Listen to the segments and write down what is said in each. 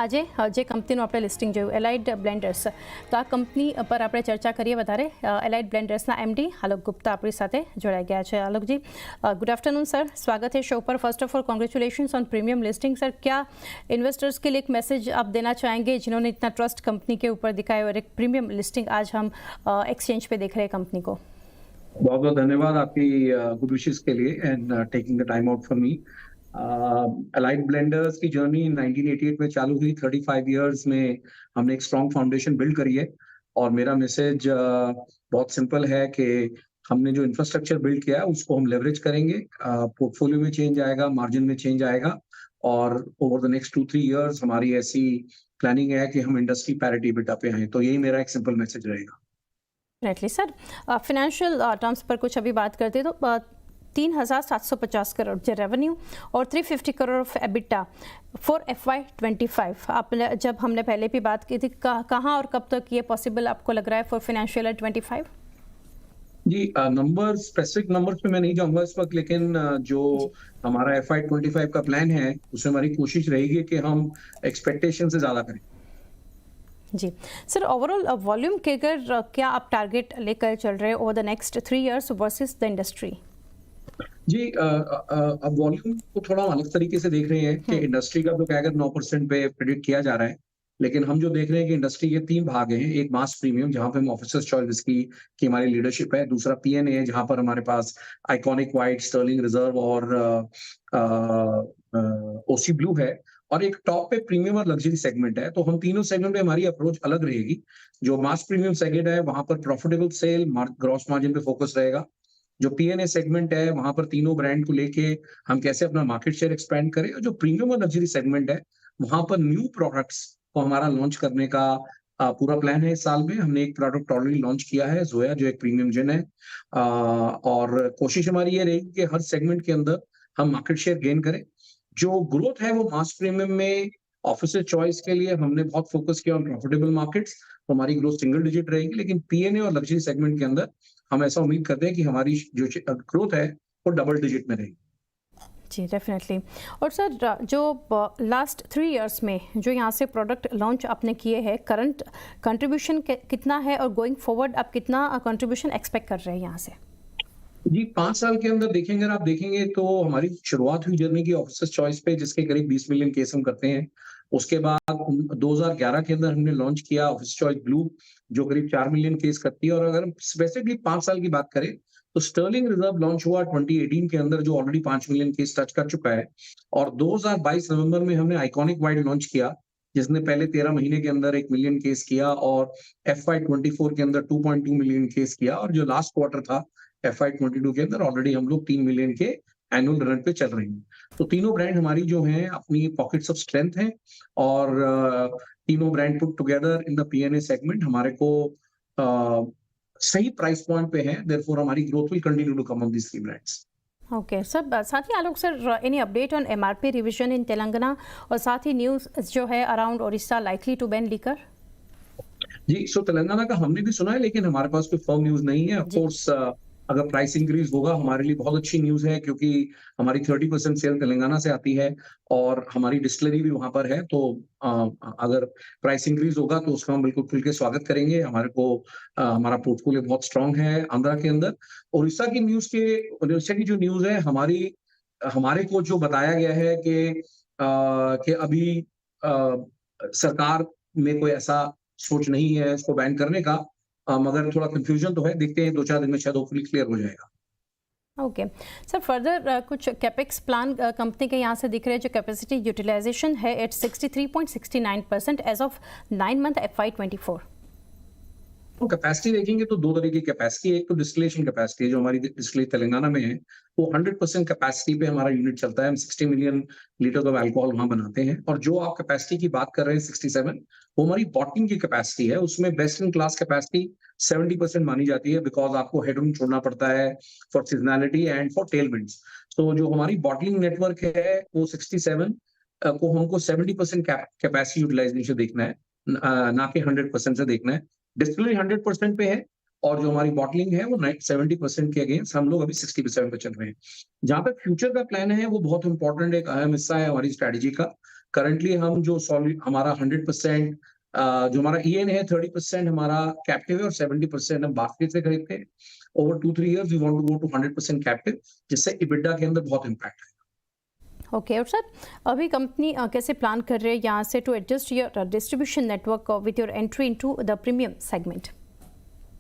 આજે જે કંપનીનું આપણે લિસ્ટિંગ જોયું એલાઇડ બ્લેન્ડર્સ, તો આ કંપની પર આપણે ચર્ચા કરીએ વધારે. એલાઇડ બ્લેન્ડર્સના એમડી આલોક ગુપ્તા આપણી સાથે જોડાઈ ગયા છે. આલોકજી, गुड आफ्टरनून सर, स्वागत है शो पर. First of all congratulations on premium listing. Sir, क्या इन्वेस्टर्स के लिए एक मैसेज आप देना चाहेंगे जिन्होंने इतना ट्रस्ट कंपनी के ऊपर दिखाया और एक प्रीमियम लिस्टिंग आज हम एक्सचेंज पे देख रहे हैं कंपनी को? बहुत बहुत धन्यवाद आपकी गुड विशेस के लिए and taking the time out for me. Allied blenders की जर्नी 1988 में चालू हुई. 35 इयर्स में हमने एक स्ट्रॉन्ग फाउंडेशन बिल्ड करी है और मेरा मैसेज बहुत सिंपल है कि हमने जो इंफ्रास्ट्रक्चर बिल्ड किया है उसको हम लेवरेज करेंगे. पोर्टफोलियो में चेंज आएगा, मार्जिन में चेंज आएगा और ओवर द नेक्स्ट 2-3 इयर्स हमारी ऐसी प्लानिंग है कि हम इंडस्ट्री पैरिटी बिटा पे आए. तो यही मेरा एक सिंपल मैसेज रहेगा. Definitely sir. फाइनेंशियल टर्म्स पर कुछ अभी बात करते तो 3,750 करोड़ जो रेवेन्यू और 350 crore of EBITDA for FY25. आप जब हमने पहले भी बात की थी, कहाँ और कब तक ये पॉसिबल आपको लग रहा है फॉर फाइनेंशियल 25? जी, नंबर स्पेसिफिक नंबर्स पे मैं नहीं जाऊंगा इस वक्त, लेकिन जो हमारा FY25 का प्लान है उसमें हमारी कोशिश रहेगी कि हम एक्सपेक्टेशन से ज्यादा करें. जी सर, ओवरऑल वॉल्यूम के अगर क्या आप टारगेट लेकर चल रहे हैं over the next 3 years versus the industry? जी, अब वॉल्यूम को थोड़ा अलग तरीके से देख रहे हैं कि इंडस्ट्री का तो क्या 9% पे प्रेडिक्ट किया जा रहा है, लेकिन हम जो देख रहे हैं कि इंडस्ट्री के 3 भाग हैं. एक मास प्रीमियम जहां पे हम ऑफिसर्स चॉइस विस्की की हमारी लीडरशिप है. दूसरा PNA है जहां पर हमारे पास आइकॉनिक वाइट, स्टर्लिंग रिजर्व और OC ब्लू है. और एक टॉप पे प्रीमियम और लग्जरी सेगमेंट है. तो हम तीनों सेगमेंट में हमारी अप्रोच अलग रहेगी. जो मास प्रीमियम सेगमेंट है वहां पर प्रॉफिटेबल सेल, ग्रॉस मार्जिन पे फोकस रहेगा. जो PNA सेगमेंट है वहां पर तीनों ब्रांड को लेके हम कैसे अपना मार्केट शेयर एक्सपेंड करें. और जो प्रीमियम और लग्जरी सेगमेंट है वहां पर न्यू प्रोडक्ट्स को हमारा लॉन्च करने का पूरा प्लान है. इस साल में हमने एक प्रोडक्ट ऑलरेडी लॉन्च किया है, जोया, जो एक प्रीमियम जिन है. और कोशिश हमारी ये रहेगी कि हर सेगमेंट के अंदर हम मार्केट शेयर गेन करें. जो ग्रोथ है वो मास प्रीमियम में ऑफिसर चॉइस के लिए हमने बहुत फोकस किया ऑन प्रॉफिटेबल मार्केट्स, तो हमारी ग्रोथ सिंगल डिजिट रहेगी. लेकिन PNA और लग्जरी सेगमेंट के अंदर हम ऐसा उम्मीद करते हैं कि हमारी जो ग्रोथ है वो डबल डिजिट में रहेगी. जी डेफिनेटली. और सर, जो लास्ट 3 इयर्स में जो यहाँ से प्रोडक्ट लॉन्च आपने किए हैं, करंट कंट्रीब्यूशन कितना है और गोइंग फॉरवर्ड आप कितना कंट्रीब्यूशन एक्सपेक्ट कर रहे हैं यहाँ से? जी, 5 साल के अंदर देखेंगे, आप देखेंगे तो हमारी शुरुआत हुई जर्नी की ऑफिसर्स चॉइस पे, जिसके करीब 20 मिलियन केस हम करते हैं. उसके बाद 2011 के अंदर हमने लॉन्च किया ऑफिस चॉइस ब्लू, जो करीब 4 मिलियन केस करती है. और अगर हम स्पेसिफिकली 5 साल की बात करें तो स्टर्लिंग रिजर्व लॉन्च हुआ 2018 के अंदर, जो ऑलरेडी 5 मिलियन केस टच कर चुका है. और 2022 नवंबर में हमने आइकॉनिक वाइट लॉन्च किया, जिसने पहले 13 महीने के अंदर 1 मिलियन केस किया और FY24 के अंदर 2.2 मिलियन केस किया. और जो लास्ट क्वार्टर था FY22 के अंदर ऑलरेडी हम लोग 3 मिलियन के एनुअल रन पे चल रहे हैं. तो तीनों ब्रांड हमारी जो हैं अपनी पॉकेट्स ऑफ स्ट्रेंथ हैं. और तीनों brand put together in the PNA segment हमारे को सही प्राइस पॉइंट पे है. देयरफॉर हमारी growth will continue to come on this 3 brands. Okay sir, साथ ही Alok sir, any update on MRP revision in Telangana और साथ ही न्यूज़ जो है around Odisha likely to ban liquor? जी, सो तेलंगाना का हमने भी सुना है, लेकिन हमारे पास कोई फर्म न्यूज नहीं है. ऑफ कोर्स अगर प्राइस इंक्रीज होगा हमारे लिए बहुत अच्छी न्यूज है, क्योंकि हमारी 30% सेल तेलंगाना से आती है और हमारी डिस्टिलरी भी वहां पर है. तो अगर प्राइस इंक्रीज होगा तो उसका हम बिल्कुल खुल के स्वागत करेंगे. हमारे को हमारा पोर्टफोलियो बहुत स्ट्रांग है आंध्रा के अंदर. उड़ीसा की जो न्यूज है हमारे को जो बताया गया है कि अभी सरकार में कोई ऐसा सोच नहीं है इसको बैन करने का, मगर थोड़ा कंफ्यूजन तो है. देखते हैं 2-4 दिन में शायद होपफुली क्लियर हो जाएगा. ओके सर, फर्दर कुछ कैपेक्स प्लान कंपनी के यहाँ से दिख रहे हैं. जो कैपेसिटी यूटिलाइजेशन है at 63.69% as of 9 month FY24. तो कैपेसिटी देखेंगे तो 2 तरह की कैपेसिटी है. एक तो डिस्टिलेशन कैपेसिटी, जो हमारी डिस्टिलरी तेलंगाना में है, वो 100% कैपेसिटी पे हमारा यूनिट चलता है. हम 60 मिलियन लीटर ऑफ अल्कोहल वहां बनाते हैं. और जो आप कैपेसिटी की बात कर रहे हैं 67, वो हमारी बॉटलिंग की कैपेसिटी है. उसमें बेस्ट इन क्लास कैपेसिटी 70% मानी जाती है, बिकॉज आपको हेडरूम छोड़ना पड़ता है for seasonality and for tailwinds. तो जो हमारी बॉटलिंग नेटवर्क है वो 67 को हमको 70% कैपेसिटी यूटिलाइजेशन देखना है, ना कि 100% से देखना है. डिस्टिलरी 100% पे है और जो हमारी बॉटलिंग है वो 70% के अगेंस्ट हम लोग अभी 60% पे चल रहे हैं. जहां तक फ्यूचर का प्लान है वो बहुत इंपॉर्टेंट, एक अहम हिस्सा है हमारी स्ट्रेटेजी का. करंटली हम जो हमारा 100% जो हमारा ईएन है 30% हमारा कैप्टिव है और 70% हम बास्केट से खरीदते हैं। Over 2-3 years we want to go to 100% captive, जिससे इबिडा के अंदर बहुत इम्पैक्ट है। ओके, और सर अभी कंपनी कैसे प्लान कर रहे हैं यहाँ से to adjust your distribution network with your entry into the premium segment?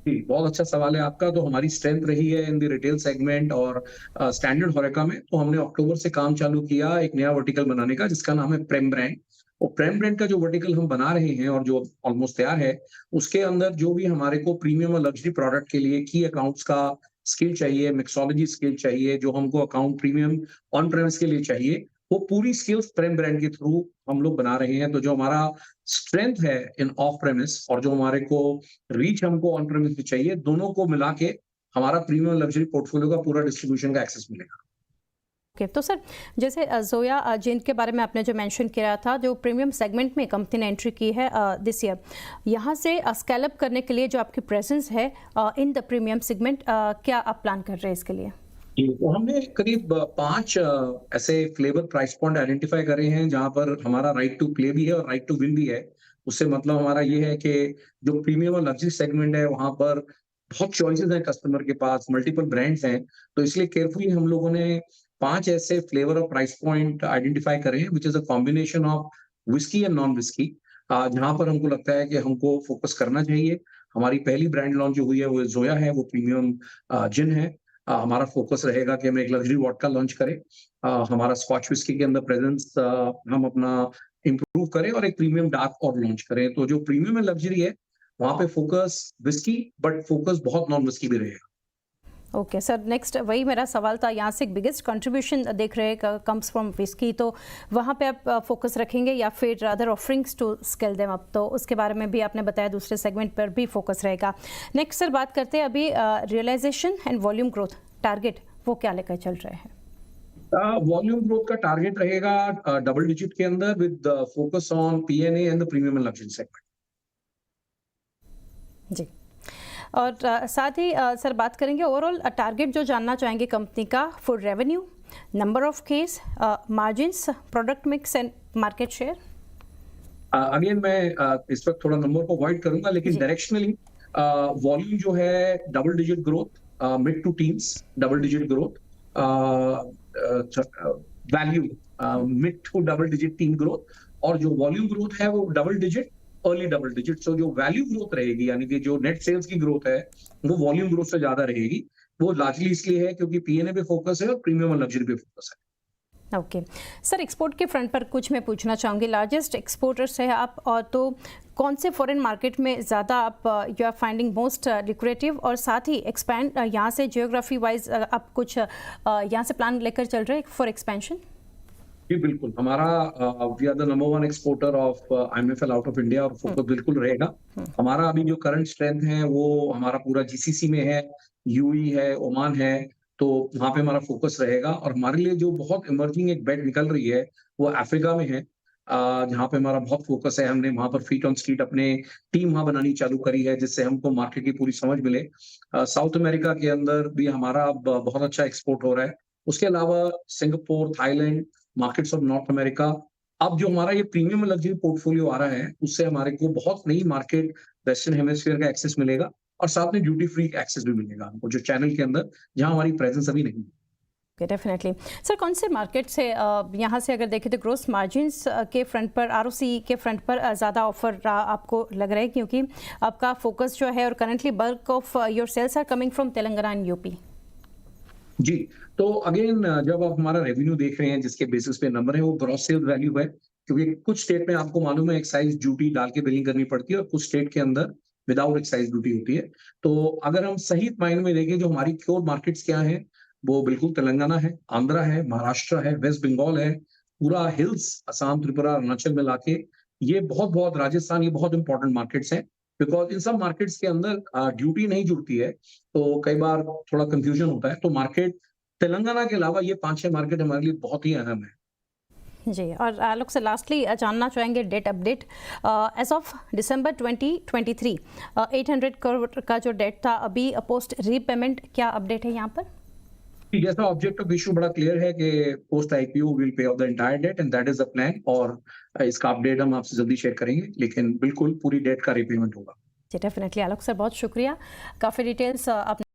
जी, बहुत अच्छा सवाल है आपका। तो हमारी स्ट्रेंथ रही है इन द रिटेल सेगमेंट और स्टैंडर्ड होरेका में। तो हमने अक्टूबर से काम चालू किया एक नया वर्टिकल बनाने का, जिसका नाम है प्रेम ब्रांड। और प्रेम ब्रांड का जो वर्टिकल हम बना रहे हैं और जो ऑलमोस्ट तैयार है, उसके अंदर जो भी हमारे को प्रीमियम और लग्जरी प्रोडक्ट के लिए की अकाउंट्स का स्किल चाहिए, मिक्सोलॉजी स्किल चाहिए, जो हमको अकाउंट प्रीमियम ऑन प्रेमिस के लिए चाहिए, वो पूरी स्किल्स प्रेम ब्रांड के थ्रू हम लोग बना रहे हैं। तो जो हमारा स्ट्रेंथ है इन ऑफ प्रेमिस और जो हमारे को रीच हमको ऑन प्रेमिस भी चाहिए, दोनों को मिला के हमारा प्रीमियम लग्जरी पोर्टफोलियो का पूरा डिस्ट्रीब्यूशन का एक्सेस मिलेगा। ओके, तो सर जैसे जोया जिनके बारे में आपने जो मेंशन किया था, जो प्रीमियम सेगमेंट में कंपनी ने एंट्री की है दिस ईयर, यहाँ से स्केल अप करने के लिए जो आपकी प्रेजेंस है इन द प्रीमियम सेगमेंट, क्या आप प्लान कर रहे हैं इसके लिए? तो हमने करीब 5 ऐसे फ्लेवर प्राइस पॉइंट आइडेंटिफाई करे हैं, जहां पर हमारा राइट टू प्ले भी है और राइट टू विन भी है। उससे मतलब हमारा ये है कि जो प्रीमियम और लग्जरी सेगमेंट है, वहां पर बहुत चॉइसेस हैं कस्टमर के पास, मल्टीपल ब्रांड्स हैं। तो इसलिए केयरफुली हम लोगों ने 5 ऐसे फ्लेवर और प्राइस पॉइंट आइडेंटिफाई करे हैं, which is a combination of whisky and non whisky, जहां पर हमको लगता है कि हमको फोकस करना चाहिए। हमारी पहली ब्रांड लॉन्च जो हुई है वो जोया है, वो प्रीमियम जिन है। हमारा फोकस रहेगा कि हम एक लग्जरी वोडका लॉन्च करें, हमारा स्कॉच विस्की के अंदर प्रेजेंस हम अपना इम्प्रूव करें और एक प्रीमियम डार्क और लॉन्च करें। तो जो प्रीमियम एंड लग्जरी है, वहां पे फोकस विस्की, बट फोकस बहुत नॉन विस्की भी रहेगा। ओके सर, नेक्स्ट वही मेरा सवाल था। यहाँ से बिगेस्ट कंट्रीब्यूशन देख रहे हैं कम्स फ्रॉम विस्की, तो वहाँ पे आप फोकस रखेंगे या फिर other offerings to scale them up? तो उसके बारे में भी आपने बताया दूसरे सेगमेंट पर भी फोकस रहेगा। नेक्स्ट सर बात करते हैं अभी realisation and volume growth target, वो क्या लेकर चल रहे हैं? वॉल्यूम ग्रोथ का टारगेट रहेगा डबल डिजिट के अंदर with focus on PNA and the premium and luxury segment. जी, और साथ ही सर बात करेंगे ओवरऑल टारगेट जो जानना चाहेंगे कंपनी का for revenue, number of case, margins, product mix and market share. Again मैं इस वक्त थोड़ा नंबर को अवॉइड करूंगा, लेकिन डायरेक्शनली वॉल्यूम जो है double digit growth, mid to teens double digit growth, value mid to double digit teen growth, और जो वॉल्यूम ग्रोथ है वो double digit, early double digit. So जो वैल्यू ग्रोथ रहेगी, यानी कि जो नेट सेल्स की ग्रोथ है, वो वॉल्यूम ग्रोथ से ज्यादा रहेगी। वो लार्जली इसलिए है क्योंकि पीएनए पे फोकस है और प्रीमियम और लग्जरी पे फोकस है। ओके सर, एक्सपोर्ट के फ्रंट पर कुछ मैं पूछना चाहूँगी। लार्जेस्ट एक्सपोर्टर्स है आप, और तो कौन से फॉरेन मार्केट में ज़्यादा आप you are finding most lucrative, और साथ ही एक्सपैंड यहाँ से जियोग्राफी वाइज आप कुछ यहाँ से प्लान लेकर चल रहे हैं फॉर एक्सपेंशन? जी बिल्कुल, हमारा we are the number 1 exporter of IMFL out of India, और फोकस बिल्कुल रहेगा। हमारा अभी जो करंट स्ट्रेंथ है वो हमारा पूरा जीसीसी में है, यूएई है, ओमान है, तो वहां पे हमारा फोकस रहेगा। और हमारे लिए जो बहुत इमर्जिंग एक बेट निकल रही है वो अफ्रीका में है, जहाँ पे हमारा बहुत फोकस है। हमने वहां पर फीट ऑन स्ट्रीट अपने टीम वहां बनानी चालू करी है, जिससे हमको मार्केट की पूरी समझ मिले। साउथ अमेरिका के अंदर भी हमारा अब बहुत अच्छा एक्सपोर्ट हो रहा है। उसके अलावा Singapore, Thailand, markets of north America. अब जो हमारा ये प्रीमियम लग्जरी पोर्टफोलियो आ रहा है, उससे हमारे को बहुत नई मार्केट वेस्टर्न हेमिस्फीयर का एक्सेस मिलेगा, और साथ में ड्यूटी फ्री एक्सेस भी मिलेगा हमको, जो चैनल के अंदर जहां हमारी प्रेजेंस अभी नहीं है। डेफिनेटली सर, कौन से मार्केट से यहाँ से अगर देखें तो ग्रोस मार्जिन्स के फ्रंट पर, आरओसी के फ्रंट पर ज़्यादा ऑफर आपको लग रहा है, क्योंकि आपका फोकस जो है और currently bulk of your sales are coming from Telangana and UP? जी, तो अगेन जब आप हमारा रेवेन्यू देख रहे हैं, जिसके बेसिस पे नंबर है, वो ग्रॉस सेल्स वैल्यू है। क्योंकि कुछ स्टेट में आपको मालूम है एक्साइज ड्यूटी डाल के बिलिंग करनी पड़ती है, और कुछ स्टेट के अंदर विदाउट एक्साइज ड्यूटी होती है। तो अगर हम सही मायने में देखें, जो हमारी क्योर मार्केट्स क्या है, वो बिल्कुल तेलंगाना है, आंध्रा है, महाराष्ट्र है, वेस्ट बंगाल है, पूरा हिल्स, असम, त्रिपुरा, अरुणाचल मिला के, ये बहुत राजस्थान, ये बहुत इंपॉर्टेंट मार्केट्स हैं। बिकॉज इन सब मार्केट्स के अंदर ड्यूटी नहीं जुड़ती है, तो कई बार थोड़ा कंफ्यूजन होता है। तो मार्केट तेलंगाना के अलावा ये 5-6 मार्केट हमारे लिए बहुत ही अहम है। जी, और आलोक से लास्टली जानना चाहेंगे debt update. As of December 2023 800 crore का जो डेट था, अभी पोस्ट रीपेमेंट क्या अपडेट है यहाँ पर? कि जैसा ऑब्जेक्ट ऑफ इशू बड़ा क्लियर है कि post IPO will pay off the entire debt and that is the plan, और इसका अपडेट हम आपसे जल्दी शेयर करेंगे, लेकिन बिल्कुल पूरी डेट का रिपेमेंट होगा। जी डेफिनेटली आलोक सर, बहुत शुक्रिया, काफ़ी डिटेल्स आपने